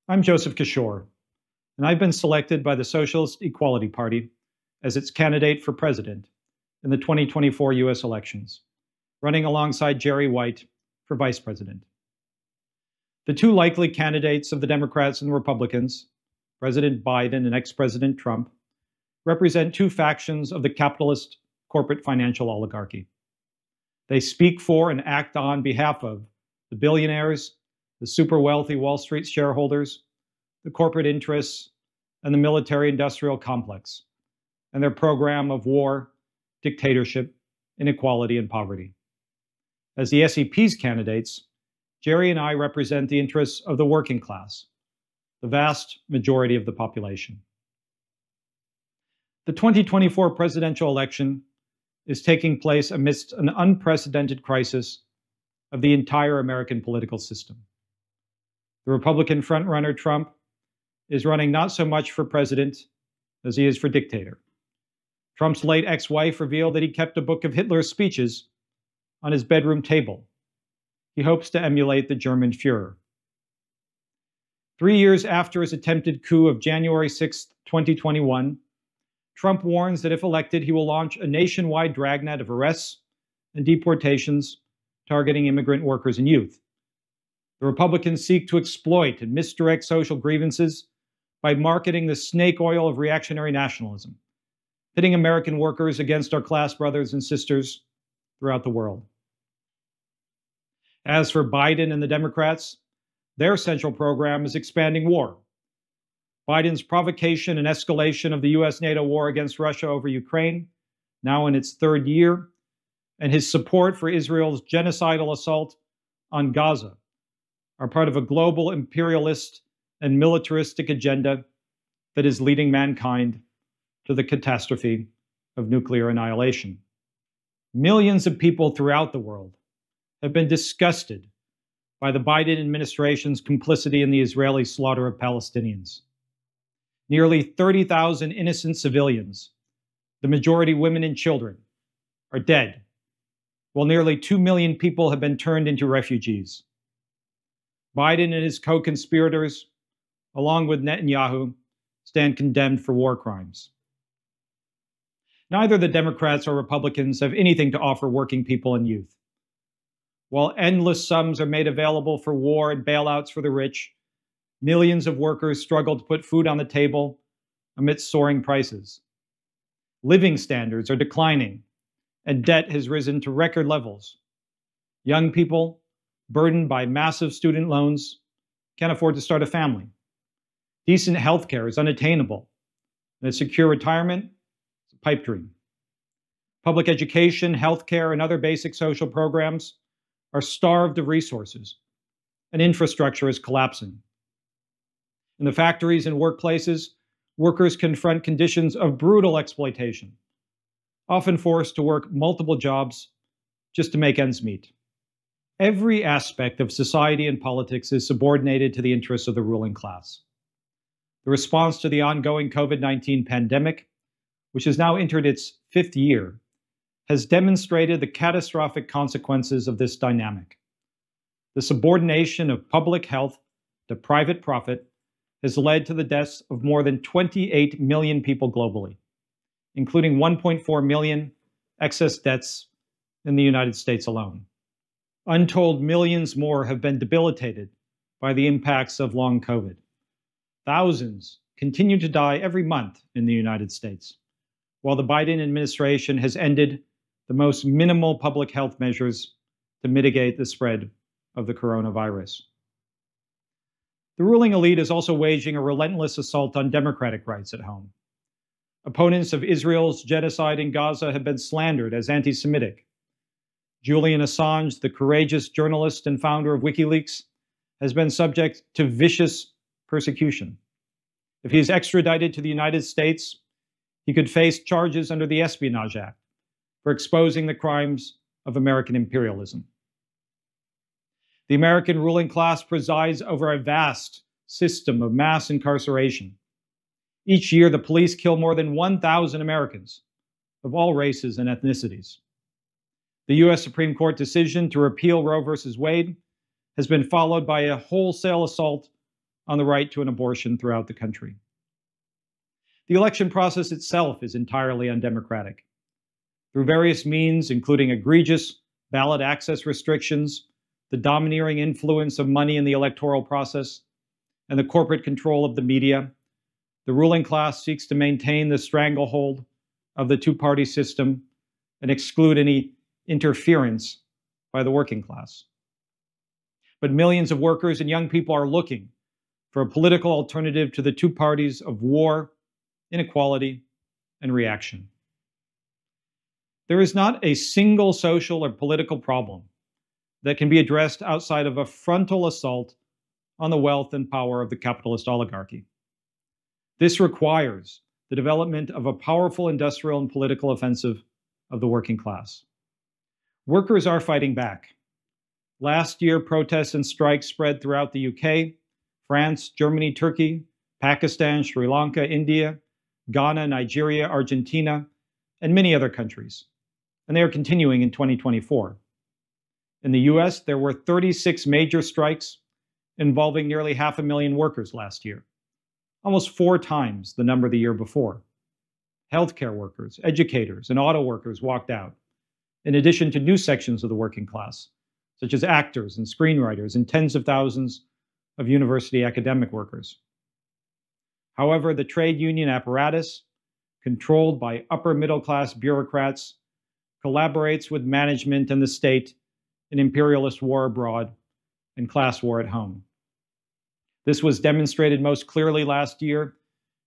I'm Joseph Kishore, and I've been selected by the Socialist Equality Party as its candidate for president in the 2024 US elections, running alongside Jerry White for vice president. The two likely candidates of the Democrats and the Republicans, President Biden and ex-President Trump, represent two factions of the capitalist corporate financial oligarchy. They speak for and act on behalf of the billionaires, the super wealthy Wall Street shareholders, the corporate interests, and the military-industrial complex, and their program of war, dictatorship, inequality, and poverty. As the SEP's candidates, Jerry and I represent the interests of the working class, the vast majority of the population. The 2024 presidential election is taking place amidst an unprecedented crisis of the entire American political system. The Republican frontrunner Trump is running not so much for president as he is for dictator. Trump's late ex-wife revealed that he kept a book of Hitler's speeches on his bedroom table. He hopes to emulate the German Führer. 3 years after his attempted coup of January 6, 2021, Trump warns that if elected, he will launch a nationwide dragnet of arrests and deportations targeting immigrant workers and youth. The Republicans seek to exploit and misdirect social grievances by marketing the snake oil of reactionary nationalism, pitting American workers against our class brothers and sisters throughout the world. As for Biden and the Democrats, their central program is expanding war. Biden's provocation and escalation of the US-NATO war against Russia over Ukraine, now in its third year, and his support for Israel's genocidal assault on Gaza are part of a global imperialist and militaristic agenda that is leading mankind to the catastrophe of nuclear annihilation. Millions of people throughout the world have been disgusted by the Biden administration's complicity in the Israeli slaughter of Palestinians. Nearly 30,000 innocent civilians, the majority women and children, are dead, while nearly 2 million people have been turned into refugees. Biden and his co-conspirators, along with Netanyahu, stand condemned for war crimes. Neither the Democrats or Republicans have anything to offer working people and youth. While endless sums are made available for war and bailouts for the rich, millions of workers struggle to put food on the table amidst soaring prices. Living standards are declining, and debt has risen to record levels. Young people, burdened by massive student loans, can't afford to start a family. Decent health care is unattainable, and a secure retirement is a pipe dream. Public education, health care, and other basic social programs are starved of resources, and infrastructure is collapsing. In the factories and workplaces, workers confront conditions of brutal exploitation, often forced to work multiple jobs just to make ends meet. Every aspect of society and politics is subordinated to the interests of the ruling class. The response to the ongoing COVID-19 pandemic, which has now entered its 5th year, has demonstrated the catastrophic consequences of this dynamic. The subordination of public health to private profit has led to the deaths of more than 28 million people globally, including 1.4 million excess deaths in the United States alone. Untold millions more have been debilitated by the impacts of long COVID. Thousands continue to die every month in the United States, while the Biden administration has ended the most minimal public health measures to mitigate the spread of the coronavirus. The ruling elite is also waging a relentless assault on democratic rights at home. Opponents of Israel's genocide in Gaza have been slandered as anti-Semitic. Julian Assange, the courageous journalist and founder of WikiLeaks, has been subject to vicious persecution. If he is extradited to the United States, he could face charges under the Espionage Act for exposing the crimes of American imperialism. The American ruling class presides over a vast system of mass incarceration. Each year, the police kill more than 1,000 Americans of all races and ethnicities. The U.S. Supreme Court decision to repeal Roe v. Wade has been followed by a wholesale assault on the right to an abortion throughout the country. The election process itself is entirely undemocratic. Through various means, including egregious ballot access restrictions, the domineering influence of money in the electoral process, and the corporate control of the media, the ruling class seeks to maintain the stranglehold of the two-party system and exclude any interference by the working class. But millions of workers and young people are looking for a political alternative to the two parties of war, inequality, and reaction. There is not a single social or political problem that can be addressed outside of a frontal assault on the wealth and power of the capitalist oligarchy. This requires the development of a powerful industrial and political offensive of the working class. Workers are fighting back. Last year, protests and strikes spread throughout the UK, France, Germany, Turkey, Pakistan, Sri Lanka, India, Ghana, Nigeria, Argentina, and many other countries. And they are continuing in 2024. In the US, there were 36 major strikes involving nearly 500,000 workers last year, almost 4 times the number the year before. Healthcare workers, educators, and auto workers walked out, in addition to new sections of the working class, such as actors and screenwriters and tens of thousands of university academic workers. However, the trade union apparatus, controlled by upper middle class bureaucrats, collaborates with management and the state in imperialist war abroad and class war at home. This was demonstrated most clearly last year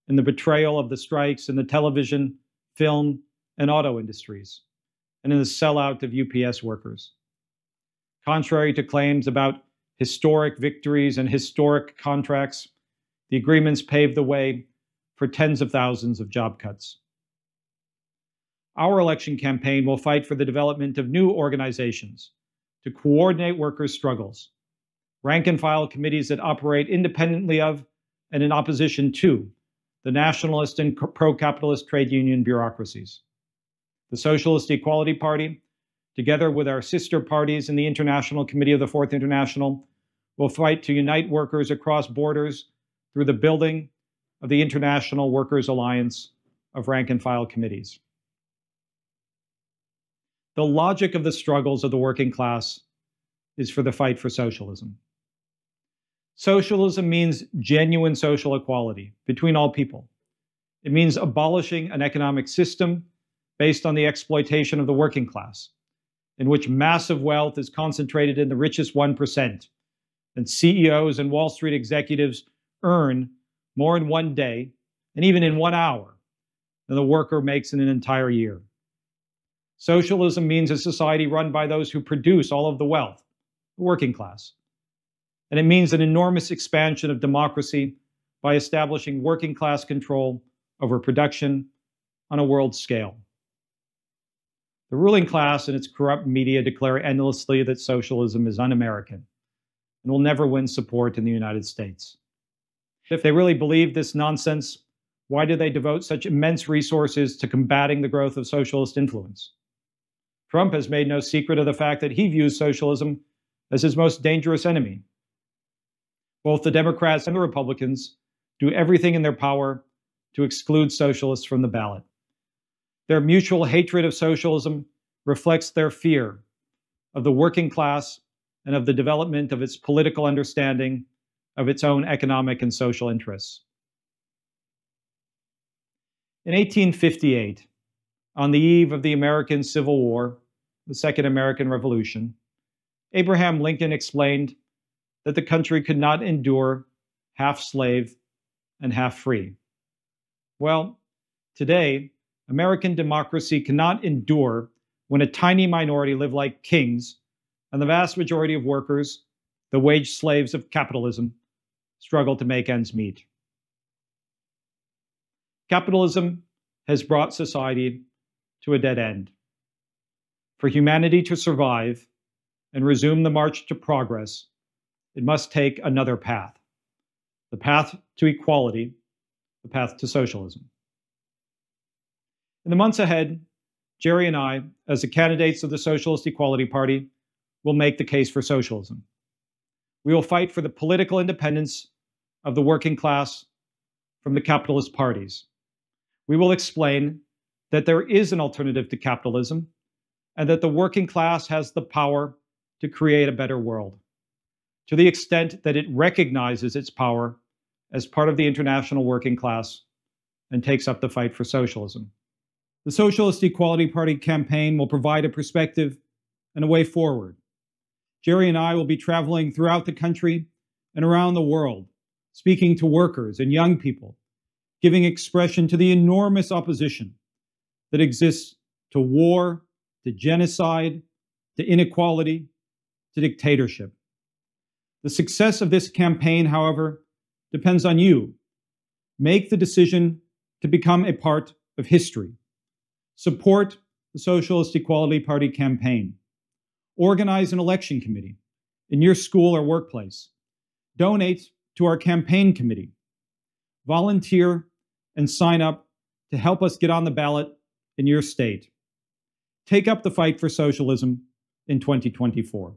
in the betrayal of the strikes in the television, film, and auto industries, and in the sellout of UPS workers. Contrary to claims about historic victories and historic contracts, the agreements paved the way for tens of thousands of job cuts. Our election campaign will fight for the development of new organizations to coordinate workers' struggles, rank-and-file committees that operate independently of and in opposition to the nationalist and pro-capitalist trade union bureaucracies. The Socialist Equality Party, together with our sister parties in the International Committee of the Fourth International, will fight to unite workers across borders through the building of the International Workers' Alliance of rank-and-file committees. The logic of the struggles of the working class is for the fight for socialism. Socialism means genuine social equality between all people. It means abolishing an economic system based on the exploitation of the working class, in which massive wealth is concentrated in the richest 1%, and CEOs and Wall Street executives earn more in one day, and even in 1 hour, than the worker makes in an entire year. Socialism means a society run by those who produce all of the wealth, the working class. And it means an enormous expansion of democracy by establishing working class control over production on a world scale. The ruling class and its corrupt media declare endlessly that socialism is un-American and will never win support in the United States. If they really believe this nonsense, why do they devote such immense resources to combating the growth of socialist influence? Trump has made no secret of the fact that he views socialism as his most dangerous enemy. Both the Democrats and the Republicans do everything in their power to exclude socialists from the ballot. Their mutual hatred of socialism reflects their fear of the working class and of the development of its political understanding of its own economic and social interests. In 1858, on the eve of the American Civil War, the Second American Revolution, Abraham Lincoln explained that the country could not endure half slave and half free. Well, today, American democracy cannot endure when a tiny minority live like kings and the vast majority of workers, the wage slaves of capitalism, struggle to make ends meet. Capitalism has brought society to a dead end. For humanity to survive and resume the march to progress, it must take another path, the path to equality, the path to socialism. In the months ahead, Jerry and I, as the candidates of the Socialist Equality Party, will make the case for socialism. We will fight for the political independence of the working class from the capitalist parties. We will explain that there is an alternative to capitalism and that the working class has the power to create a better world, to the extent that it recognizes its power as part of the international working class and takes up the fight for socialism. The Socialist Equality Party campaign will provide a perspective and a way forward. Jerry and I will be traveling throughout the country and around the world, speaking to workers and young people, giving expression to the enormous opposition that exists to war, to genocide, to inequality, to dictatorship. The success of this campaign, however, depends on you. Make the decision to become a part of history. Support the Socialist Equality Party campaign. Organize an election committee in your school or workplace. Donate to our campaign committee. Volunteer and sign up to help us get on the ballot in your state. Take up the fight for socialism in 2024.